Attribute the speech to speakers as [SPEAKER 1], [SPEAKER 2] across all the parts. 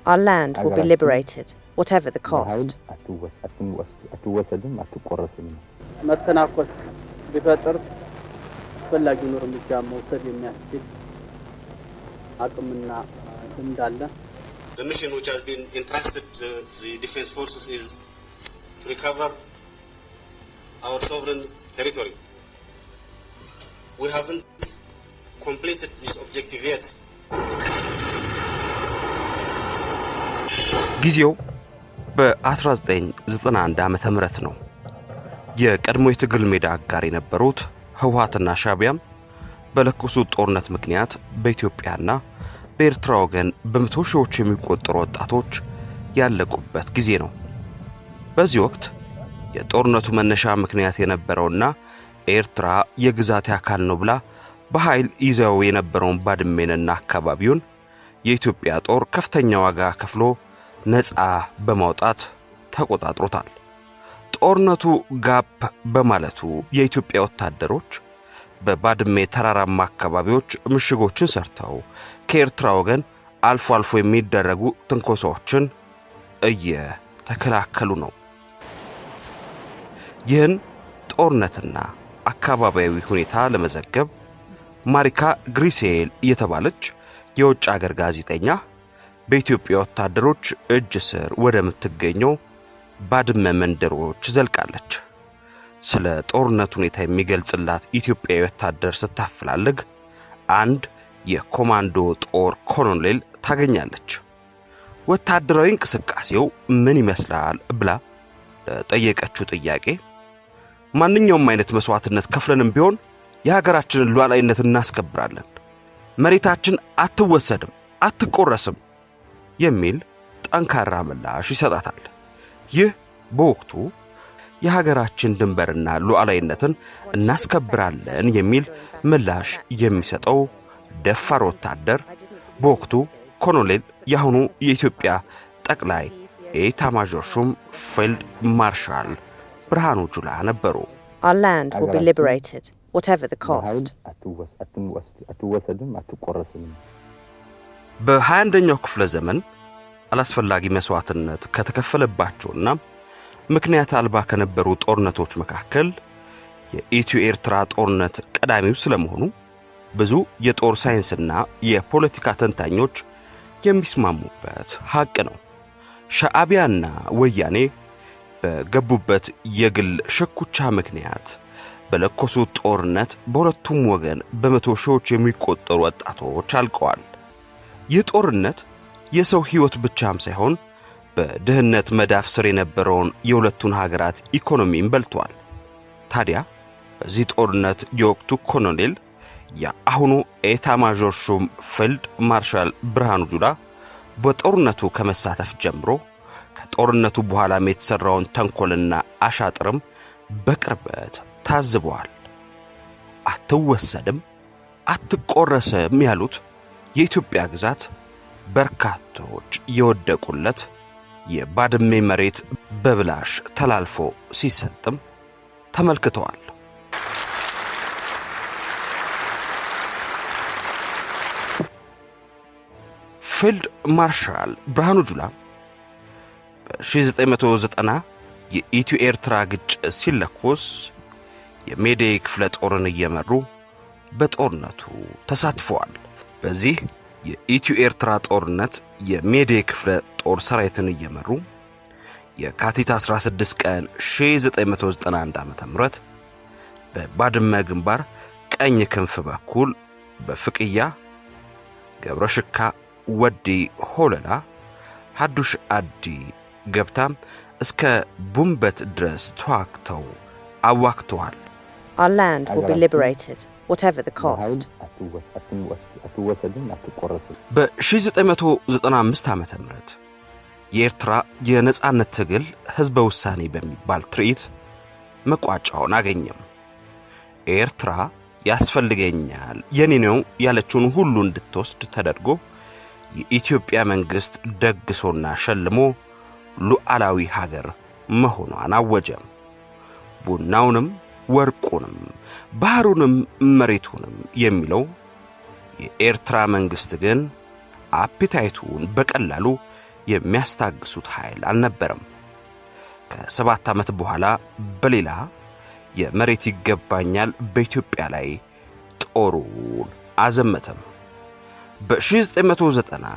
[SPEAKER 1] Our land will be liberated, whatever the cost.
[SPEAKER 2] The mission which has been entrusted to the defense forces is to recover our sovereign territory. We haven't completed this objective yet.
[SPEAKER 3] ጊዜው በ1991 ዓመተ ምህረት ነው። የቀድሞ የትግል ሜዳ አጋር የነበሩት ህወሓትና ሻዕቢያም በለኮሱት ጦርነት ምክንያት በኢትዮጵያና በኤርትራ ወገን በመቶ ሺዎች የሚቆጠሩ ወጣቶች ያለቁበት ጊዜ ነው። በዚህ ወቅት የጦርነቱ መነሻ ምክንያት የነበረውና ኤርትራ የግዛት አካል ነው ብላ በኃይል ይዘው የነበረውን ባድሜንና አካባቢውን የኢትዮጵያ ጦር ከፍተኛ ዋጋ ከፍሎ ነፃ በማውጣት ተቆጣጥሮታል። ጦርነቱ ጋፕ በማለቱ የኢትዮጵያ ወታደሮች በባድሜ ተራራማ አካባቢዎች ምሽጎችን ሰርተው ከኤርትራ ወገን አልፎ አልፎ የሚደረጉ ትንኮሳዎችን እየተከላከሉ ነው። ይህን ጦርነትና አካባቢያዊ ሁኔታ ለመዘገብ ማሪካ ግሪሴል የተባለች የውጭ ሀገር ጋዜጠኛ በኢትዮጵያ ወታደሮች እጅ ስር ወደምትገኘው ባድመ መንደሮች ዘልቃለች። ስለ ጦርነቱ ሁኔታ የሚገልጽላት ኢትዮጵያዊ ወታደር ስታፈላልግ አንድ የኮማንዶ ጦር ኮሎኔል ታገኛለች። ወታደራዊ እንቅስቃሴው ምን ይመስላል ብላ ለጠየቀችው ጥያቄ ማንኛውም አይነት መስዋዕትነት ከፍለንም ቢሆን የሀገራችንን ሉዓላዊነት እናስከብራለን፣ መሬታችን አትወሰድም፣ አትቆረስም የሚል ጠንካራ ምላሽ ይሰጣታል። ይህ በወቅቱ የሀገራችን ድንበርና ሉዓላዊነትን እናስከብራለን የሚል ምላሽ የሚሰጠው ደፋር ወታደር በወቅቱ ኮሎኔል ያሁኑ የኢትዮጵያ ጠቅላይ ኤታማዦር ሹም ፊልድ ማርሻል ብርሃኑ ጁላ ነበሩ።
[SPEAKER 1] Our land will be liberated, whatever the cost.
[SPEAKER 3] በ21ኛው ክፍለ ዘመን አላስፈላጊ መስዋዕትነት ከተከፈለባቸውና ምክንያት አልባ ከነበሩ ጦርነቶች መካከል የኢትዮ ኤርትራ ጦርነት ቀዳሚው ስለመሆኑ ብዙ የጦር ሳይንስና የፖለቲካ ተንታኞች የሚስማሙበት ሐቅ ነው። ሻዕቢያና ወያኔ በገቡበት የግል ሽኩቻ ምክንያት በለኮሱት ጦርነት በሁለቱም ወገን በመቶ ሺዎች የሚቆጠሩ ወጣቶች አልቀዋል። ይህ ጦርነት የሰው ሕይወት ብቻም ሳይሆን በድህነት መዳፍ ስር የነበረውን የሁለቱን ሀገራት ኢኮኖሚን በልቷል። ታዲያ በዚህ ጦርነት የወቅቱ ኮሎኔል የአሁኑ ኤታማዦር ሹም ፊልድ ማርሻል ብርሃኑ ጁላ በጦርነቱ ከመሳተፍ ጀምሮ ከጦርነቱ በኋላም የተሰራውን ተንኮልና አሻጥርም በቅርበት ታዝበዋል። አትወሰድም፣ አትቆረስም ያሉት የኢትዮጵያ ግዛት በርካቶች የወደቁለት የባድሜ መሬት በብላሽ ተላልፎ ሲሰጥም ተመልክተዋል። ፊልድ ማርሻል ብርሃኑ ጁላ በ1990 የኢትዮ ኤርትራ ግጭት ሲለኮስ የሜዴይ ክፍለ ጦርን እየመሩ በጦርነቱ ተሳትፈዋል። በዚህ የኢትዮ ኤርትራ ጦርነት የሜዴይ ክፍለ ጦር ሰራዊትን እየመሩ የካቲት 16 ቀን 1991 ዓ.ም በባድመ ግንባር ቀኝ ክንፍ በኩል በፍቅያ ገብረሽካ ወዲ ሆለላ ሐዱሽ አዲ ገብታ እስከ ቡምበት ድረስ ተዋግተው አዋክተዋል።
[SPEAKER 1] Our land will be liberated, whatever the cost.
[SPEAKER 3] በ1995 ዓመተ ምህረት የኤርትራ የነጻነት ትግል ህዝበ ውሳኔ በሚባል ትርኢት መቋጫውን አገኘም። ኤርትራ ያስፈልገኛል የኔ ነው ያለችውን ሁሉ እንድትወስድ ተደርጎ የኢትዮጵያ መንግስት ደግሶና ሸልሞ ሉዓላዊ ሀገር መሆኗን አወጀም። ቡናውንም ወርቁንም ባህሩንም መሬቱንም የሚለው የኤርትራ መንግስት ግን አፒታይቱን በቀላሉ የሚያስታግሱት ኃይል አልነበረም። ከ7 ዓመት በኋላ በሌላ የመሬት ይገባኛል በኢትዮጵያ ላይ ጦሩን አዘመተም። በ1990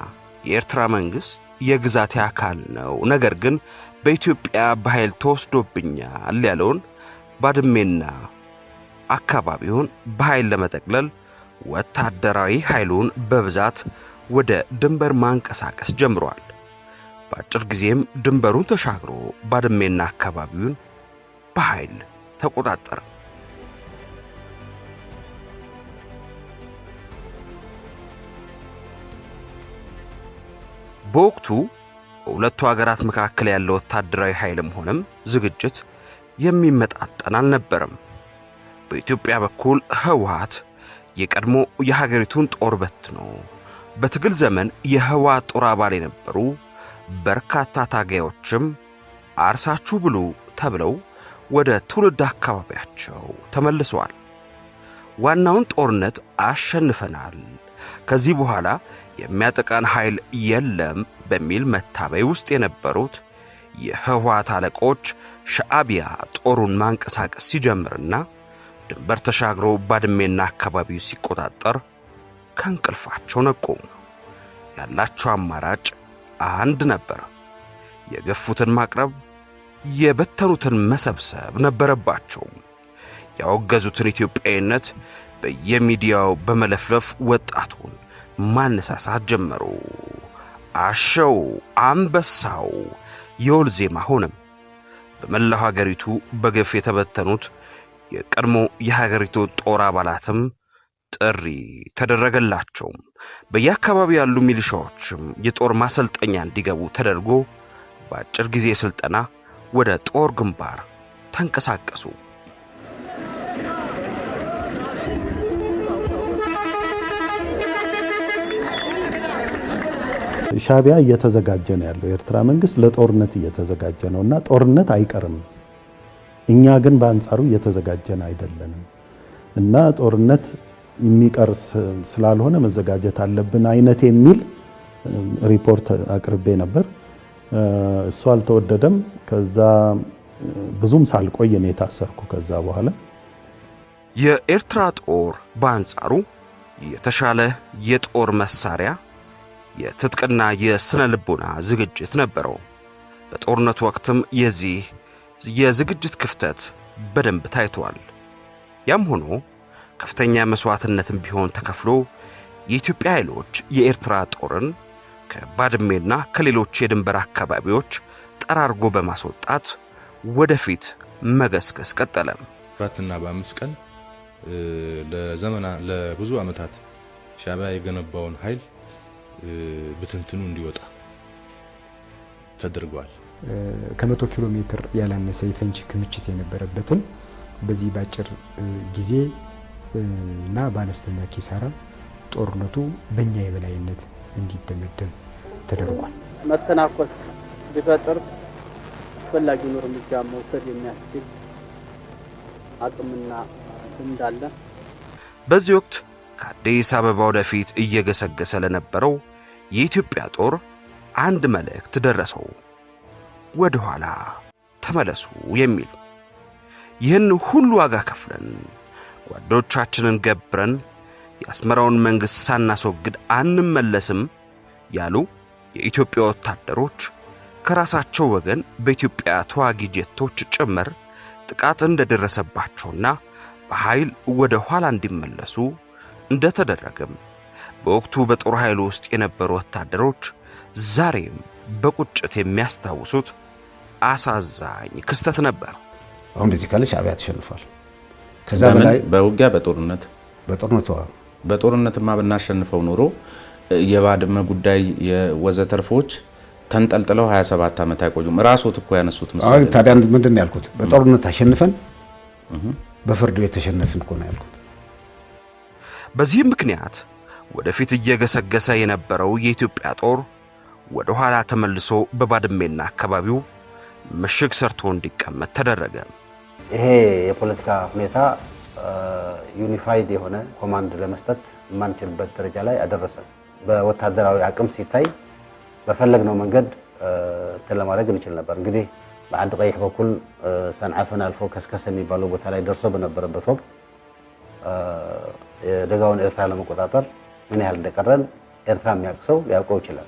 [SPEAKER 3] የኤርትራ መንግስት የግዛቴ አካል ነው፣ ነገር ግን በኢትዮጵያ በኃይል ተወስዶብኛል ያለውን ባድሜና አካባቢውን በኃይል ለመጠቅለል ወታደራዊ ኃይሉን በብዛት ወደ ድንበር ማንቀሳቀስ ጀምሯል። በአጭር ጊዜም ድንበሩን ተሻግሮ ባድሜና አካባቢውን በኃይል ተቆጣጠረ። በወቅቱ በሁለቱ ሀገራት መካከል ያለው ወታደራዊ ኃይልም ሆነም ዝግጅት የሚመጣጠን አልነበረም። በኢትዮጵያ በኩል ህወሓት የቀድሞ የሀገሪቱን ጦር በትኖ በትግል ዘመን የህወሓት ጦር አባል የነበሩ በርካታ ታጋዮችም አርሳችሁ ብሉ ተብለው ወደ ትውልድ አካባቢያቸው ተመልሰዋል። ዋናውን ጦርነት አሸንፈናል፣ ከዚህ በኋላ የሚያጠቃን ኃይል የለም በሚል መታበይ ውስጥ የነበሩት የህወሓት አለቆች ሻዕቢያ ጦሩን ማንቀሳቀስ ሲጀምርና ድንበር ተሻግሮ ባድሜና አካባቢው ሲቆጣጠር ከእንቅልፋቸው ነቁ። ያላቸው አማራጭ አንድ ነበር። የገፉትን ማቅረብ፣ የበተኑትን መሰብሰብ ነበረባቸው። ያወገዙትን ኢትዮጵያዊነት በየሚዲያው በመለፍለፍ ወጣቱን ማነሳሳት ጀመሩ። አሸው አንበሳው የወል ዜማ ሆነም። በመላው ሀገሪቱ በገፍ የተበተኑት የቀድሞ የሀገሪቱ ጦር አባላትም ጥሪ ተደረገላቸው። በየአካባቢው ያሉ ሚሊሻዎችም የጦር ማሰልጠኛ እንዲገቡ ተደርጎ በአጭር ጊዜ ስልጠና ወደ ጦር ግንባር ተንቀሳቀሱ።
[SPEAKER 4] ሻዕቢያ እየተዘጋጀ ነው ያለው። የኤርትራ መንግስት ለጦርነት እየተዘጋጀ ነውና ጦርነት አይቀርም። እኛ ግን በአንጻሩ እየተዘጋጀን አይደለንም እና ጦርነት የሚቀር ስላልሆነ መዘጋጀት አለብን አይነት የሚል ሪፖርት አቅርቤ ነበር። እሱ አልተወደደም። ከዛ ብዙም ሳልቆይ ነው የታሰርኩ። ከዛ በኋላ
[SPEAKER 3] የኤርትራ ጦር በአንጻሩ የተሻለ የጦር መሳሪያ፣ የትጥቅና የስነ ልቦና ዝግጅት ነበረው። በጦርነቱ ወቅትም የዚህ የዝግጅት ክፍተት በደንብ ታይቷል። ያም ሆኖ ከፍተኛ መስዋዕትነትም ቢሆን ተከፍሎ የኢትዮጵያ ኃይሎች የኤርትራ ጦርን ከባድሜና ከሌሎች የድንበር አካባቢዎች ጠራርጎ በማስወጣት ወደፊት መገስገስ ቀጠለ።
[SPEAKER 5] በአራትና በ5 ቀን ለብዙ ዓመታት ሻዕቢያ የገነባውን ኃይል ብትንትኑ እንዲወጣ ተደርጓል።
[SPEAKER 6] ከ100 ኪሎ ሜትር ያላነሰ የፈንጂ ክምችት የነበረበትን በዚህ ባጭር ጊዜ እና በአነስተኛ ኪሳራ ጦርነቱ በእኛ የበላይነት እንዲደመደም ተደርጓል።
[SPEAKER 7] መተናኮስ ቢፈጠር አስፈላጊውን እርምጃ መውሰድ የሚያስችል አቅምና እንዳለ
[SPEAKER 3] በዚህ ወቅት ከአዲስ አበባ ወደፊት እየገሰገሰ ለነበረው የኢትዮጵያ ጦር አንድ መልእክት ደረሰው። ወደ ኋላ ተመለሱ የሚል። ይህን ሁሉ ዋጋ ከፍለን ጓዶቻችንን ገብረን የአስመራውን መንግስት ሳናስወግድ አንመለስም ያሉ የኢትዮጵያ ወታደሮች ከራሳቸው ወገን በኢትዮጵያ ተዋጊ ጄቶች ጭምር ጥቃት እንደደረሰባቸውና በኃይል ወደ ኋላ እንዲመለሱ እንደተደረገም በወቅቱ በጦር ኃይሉ ውስጥ የነበሩ ወታደሮች ዛሬም በቁጭት የሚያስታውሱት አሳዛኝ ክስተት ነበር።
[SPEAKER 8] አሁን በዚህ ካለ ሻዕቢያ ተሸንፏል። ከዛ በላይ
[SPEAKER 5] በውጊያ በጦርነትማ ብናሸንፈው ኖሮ የባድመ ጉዳይ የወዘተርፎች ተንጠልጥለው 27 ዓመት አይቆዩም። ራስዎት እኮ ያነሱት ምሳሌ።
[SPEAKER 8] ታዲያ ምንድነው ያልኩት? በጦርነት አሸንፈን በፍርድ ቤት ተሸነፍን እኮ ነው ያልኩት።
[SPEAKER 3] በዚህም ምክንያት ወደፊት እየገሰገሰ የነበረው የኢትዮጵያ ጦር ወደ ኋላ ተመልሶ በባድሜና አካባቢው ምሽግ ሰርቶ እንዲቀመጥ ተደረገ።
[SPEAKER 9] ይሄ የፖለቲካ ሁኔታ ዩኒፋይድ የሆነ ኮማንድ ለመስጠት ማንችልበት ደረጃ ላይ አደረሰ። በወታደራዊ አቅም ሲታይ በፈለግነው መንገድ ለማድረግ እንችል ነበር። እንግዲህ በአንድ ቀይሕ በኩል ሰንዓፈን አልፎ ከስከሰ የሚባለው ቦታ ላይ ደርሶ በነበረበት ወቅት የደጋውን ኤርትራ ለመቆጣጠር ምን ያህል እንደቀረን ኤርትራ የሚያቅሰው ሊያውቀው ይችላል።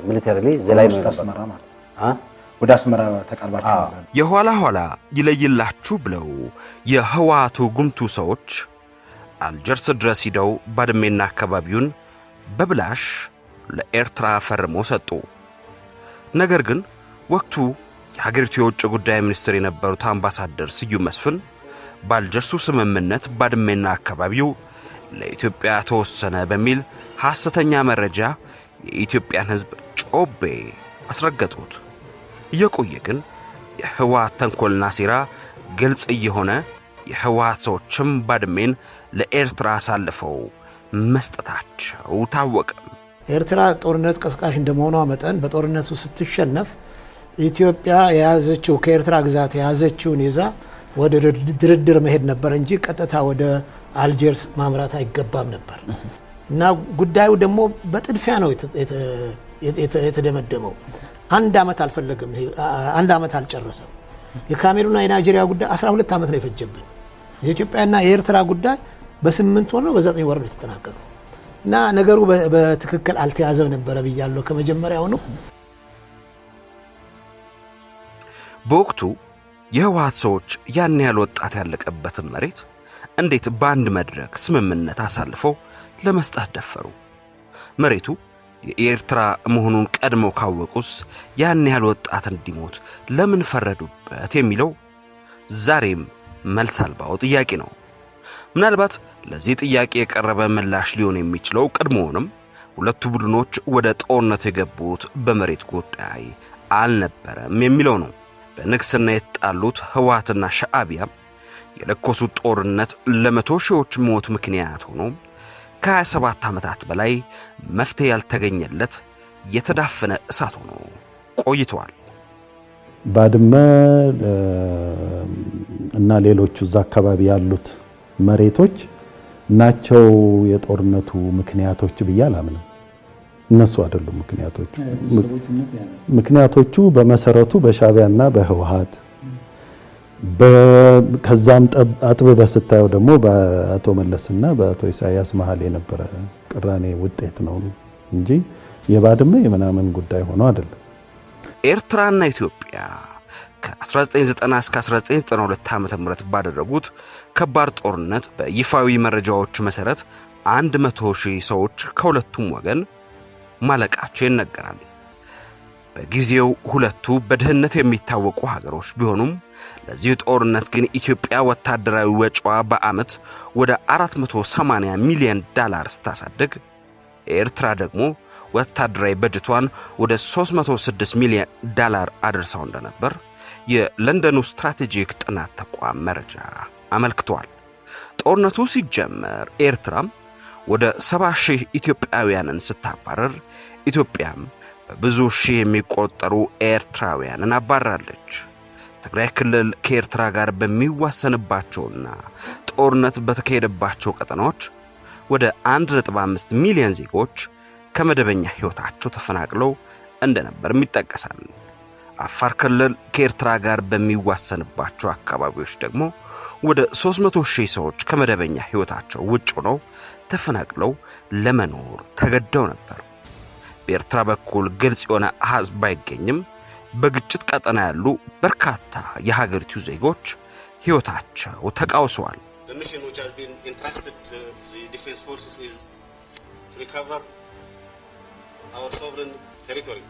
[SPEAKER 9] ሚሊተሪሊ ዘላይ ነው
[SPEAKER 8] አስመራ ማለት ወደ አስመራ ተቃርባችሁ ነበር።
[SPEAKER 3] የኋላ ኋላ ይለይላችሁ ብለው የህወሓቱ ጉምቱ ሰዎች አልጀርስ ድረስ ሂደው ባድሜና አካባቢውን በብላሽ ለኤርትራ ፈርመው ሰጡ። ነገር ግን ወቅቱ የሀገሪቱ የውጭ ጉዳይ ሚኒስትር የነበሩት አምባሳደር ስዩም መስፍን ባልጀርሱ ስምምነት ባድሜና አካባቢው ለኢትዮጵያ ተወሰነ በሚል ሐሰተኛ መረጃ የኢትዮጵያን ሕዝብ ጮቤ አስረገጡት። እየቆየ ግን የህወሓት ተንኮልና ሴራ ግልጽ እየሆነ የህወሓት ሰዎችም ባድሜን ለኤርትራ አሳልፈው መስጠታቸው ታወቀ።
[SPEAKER 10] ኤርትራ ጦርነት ቀስቃሽ እንደመሆኗ መጠን በጦርነቱ ስትሸነፍ ኢትዮጵያ የያዘችው ከኤርትራ ግዛት የያዘችውን ይዛ ወደ ድርድር መሄድ ነበር እንጂ ቀጥታ ወደ አልጀርስ ማምራት አይገባም ነበር እና ጉዳዩ ደግሞ በጥድፊያ ነው የተደመደመው። አንድ አመት አልፈለገም፣ አንድ አመት አልጨረሰም። የካሜሩንና የናይጄሪያ ጉዳይ 12 አመት ነው የፈጀብን። የኢትዮጵያና የኤርትራ ጉዳይ በ8 ወር ነው በ9 ወር ነው የተጠናቀቀው እና ነገሩ በትክክል አልተያዘም ነበር ብያለሁ ከመጀመሪያው ነው።
[SPEAKER 3] በወቅቱ የህወሓት ሰዎች ያን ያህል ወጣት ያለቀበትን መሬት እንዴት በአንድ መድረክ ስምምነት አሳልፈው ለመስጠት ደፈሩ? መሬቱ የኤርትራ መሆኑን ቀድመው ካወቁስ ያን ያህል ወጣት እንዲሞት ለምን ፈረዱበት የሚለው ዛሬም መልስ አልባው ጥያቄ ነው። ምናልባት ለዚህ ጥያቄ የቀረበ ምላሽ ሊሆን የሚችለው ቀድሞውንም ሁለቱ ቡድኖች ወደ ጦርነት የገቡት በመሬት ጉዳይ አልነበረም የሚለው ነው። በንግስና የተጣሉት ህወሓትና ሻዕቢያ የለኮሱት ጦርነት ለመቶ ሺዎች ሞት ምክንያት ሆኖ ከ27 ዓመታት በላይ መፍትሄ ያልተገኘለት የተዳፈነ እሳት ሆኖ ቆይቷል።
[SPEAKER 4] ባድመ እና ሌሎቹ እዛ አካባቢ ያሉት መሬቶች ናቸው የጦርነቱ ምክንያቶች ብዬ አላምንም። እነሱ አይደሉም ምክንያቶቹ። ምክንያቶቹ በመሰረቱ በሻዕቢያና በህወሓት ከዛም አጥብበህ ስታየው ደግሞ በአቶ መለስና በአቶ ኢሳያስ መሀል የነበረ ቅራኔ ውጤት ነው እንጂ የባድመ የምናምን ጉዳይ ሆኖ አይደለም።
[SPEAKER 3] ኤርትራና ኢትዮጵያ ከ1990 እስከ 1992 ዓ.ም ባደረጉት ከባድ ጦርነት በይፋዊ መረጃዎች መሰረት 100,000 ሰዎች ከሁለቱም ወገን ማለቃቸው ይነገራል። በጊዜው ሁለቱ በድህነት የሚታወቁ ሀገሮች ቢሆኑም ለዚህ ጦርነት ግን ኢትዮጵያ ወታደራዊ ወጪዋ በአመት ወደ $480 ሚሊዮን ስታሳድግ ኤርትራ ደግሞ ወታደራዊ በጀቷን ወደ $306 ሚሊዮን አድርሰው እንደነበር የለንደኑ ስትራቴጂክ ጥናት ተቋም መረጃ አመልክቷል። ጦርነቱ ሲጀመር ኤርትራም ወደ 70,000 ኢትዮጵያውያንን ስታባረር ኢትዮጵያም በብዙ ሺህ የሚቆጠሩ ኤርትራውያንን አባራለች። ትግራይ ክልል ከኤርትራ ጋር በሚዋሰንባቸውና ጦርነት በተካሄደባቸው ቀጠናዎች ወደ 1.5 ሚሊዮን ዜጎች ከመደበኛ ህይወታቸው ተፈናቅለው እንደነበር ይጠቀሳል። አፋር ክልል ከኤርትራ ጋር በሚዋሰንባቸው አካባቢዎች ደግሞ ወደ 300,000 ሰዎች ከመደበኛ ህይወታቸው ውጭ ሆነው ተፈናቅለው ለመኖር ተገደው ነበር። በኤርትራ በኩል ግልጽ የሆነ አሃዝ ባይገኝም በግጭት ቀጠና ያሉ በርካታ የሀገሪቱ ዜጎች ህይወታቸው ተቃውሰዋል።
[SPEAKER 2] The mission which has been entrusted to the defense forces is to recover our sovereign territory.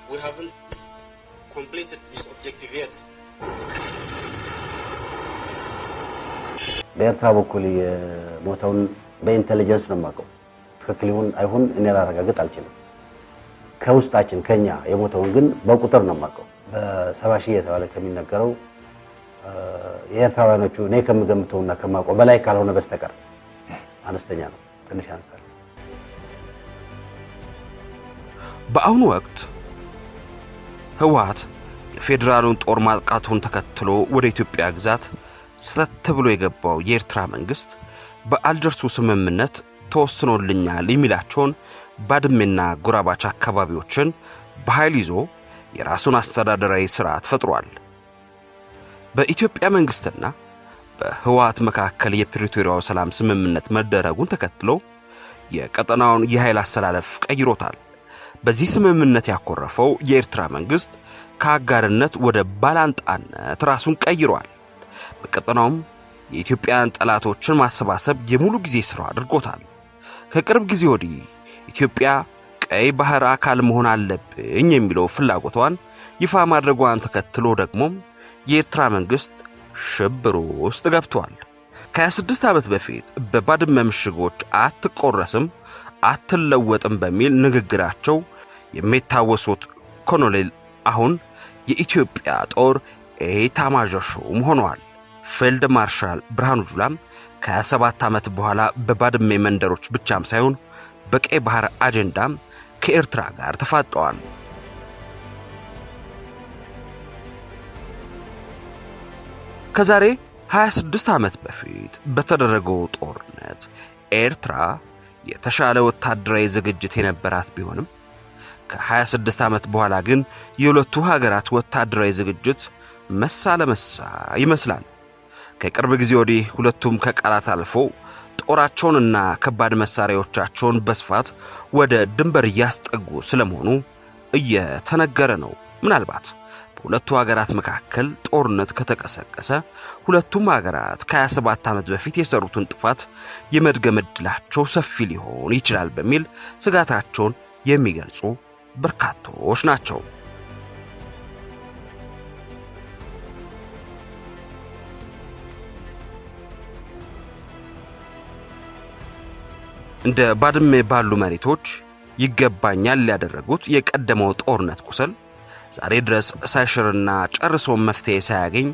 [SPEAKER 2] We haven't completed this objective yet.
[SPEAKER 9] በኤርትራ በኩል የሞተውን በኢንተለጀንስ ነው የማውቀው። ትክክል ይሁን አይሁን እኔ ላረጋግጥ አልችልም። ከውስጣችን ከኛ የሞተውን ግን በቁጥር ነው የማውቀው። በ70,000 የተባለ ከሚነገረው የኤርትራውያኖቹ እኔ ከምገምተውና ከማውቀው በላይ ካልሆነ በስተቀር አነስተኛ ነው፣ ትንሽ ያንሳል።
[SPEAKER 3] በአሁኑ ወቅት ህወሓት የፌዴራሉን ጦር ማጥቃቱን ተከትሎ ወደ ኢትዮጵያ ግዛት ሰተት ብሎ የገባው የኤርትራ መንግስት በአልጀርሱ ስምምነት ተወስኖልኛል የሚላቸውን ባድሜና ጎራባች አካባቢዎችን በኃይል ይዞ የራሱን አስተዳደራዊ ስርዓት ፈጥሯል። በኢትዮጵያ መንግስትና በህወሓት መካከል የፕሪቶሪያው ሰላም ስምምነት መደረጉን ተከትሎ የቀጠናውን የኃይል አሰላለፍ ቀይሮታል። በዚህ ስምምነት ያኮረፈው የኤርትራ መንግስት ከአጋርነት ወደ ባላንጣነት ራሱን ቀይሯል። በቀጠናውም የኢትዮጵያን ጠላቶችን ማሰባሰብ የሙሉ ጊዜ ስራው አድርጎታል። ከቅርብ ጊዜ ወዲህ ኢትዮጵያ ቀይ ባህር አካል መሆን አለብኝ የሚለው ፍላጎቷን ይፋ ማድረጓን ተከትሎ ደግሞ የኤርትራ መንግስት ሽብር ውስጥ ገብቷል። ከ26 ዓመት በፊት በባድመ ምሽጎች አትቆረስም አትለወጥም በሚል ንግግራቸው የሚታወሱት ኮሎኔል አሁን የኢትዮጵያ ጦር ኤታማዦር ሹም ሆነዋል። ፊልድ ማርሻል ብርሃኑ ጁላም ከ27 ዓመት በኋላ በባድሜ መንደሮች ብቻም ሳይሆን በቀይ ባህር አጀንዳም ከኤርትራ ጋር ተፋጠዋል። ከዛሬ 26 ዓመት በፊት በተደረገው ጦርነት ኤርትራ የተሻለ ወታደራዊ ዝግጅት የነበራት ቢሆንም ከ26 ዓመት በኋላ ግን የሁለቱ ሀገራት ወታደራዊ ዝግጅት መሳ ለመሳ ይመስላል። ከቅርብ ጊዜ ወዲህ ሁለቱም ከቃላት አልፎ ጦራቸውንና ከባድ መሳሪያዎቻቸውን በስፋት ወደ ድንበር እያስጠጉ ስለመሆኑ እየተነገረ ነው። ምናልባት በሁለቱ ሀገራት መካከል ጦርነት ከተቀሰቀሰ ሁለቱም ሀገራት ከ27 ዓመት በፊት የሰሩትን ጥፋት የመድገም ዕድላቸው ሰፊ ሊሆን ይችላል በሚል ስጋታቸውን የሚገልጹ በርካቶች ናቸው። እንደ ባድሜ ባሉ መሬቶች ይገባኛል ያደረጉት የቀደመው ጦርነት ቁስል ዛሬ ድረስ ሳይሽርና ጨርሶ መፍትሄ ሳያገኝ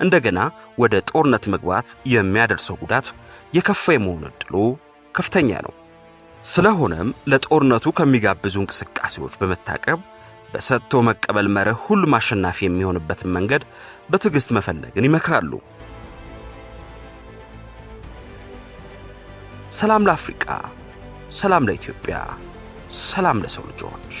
[SPEAKER 3] እንደገና ወደ ጦርነት መግባት የሚያደርሰው ጉዳት የከፋ የመሆን ዕድሉ ከፍተኛ ነው። ስለሆነም ለጦርነቱ ከሚጋብዙ እንቅስቃሴዎች በመታቀብ በሰጥቶ መቀበል መርህ ሁሉም አሸናፊ የሚሆንበትን መንገድ በትዕግስት መፈለግን ይመክራሉ። ሰላም ለአፍሪካ፣ ሰላም ለኢትዮጵያ፣ ሰላም ለሰው ልጆች።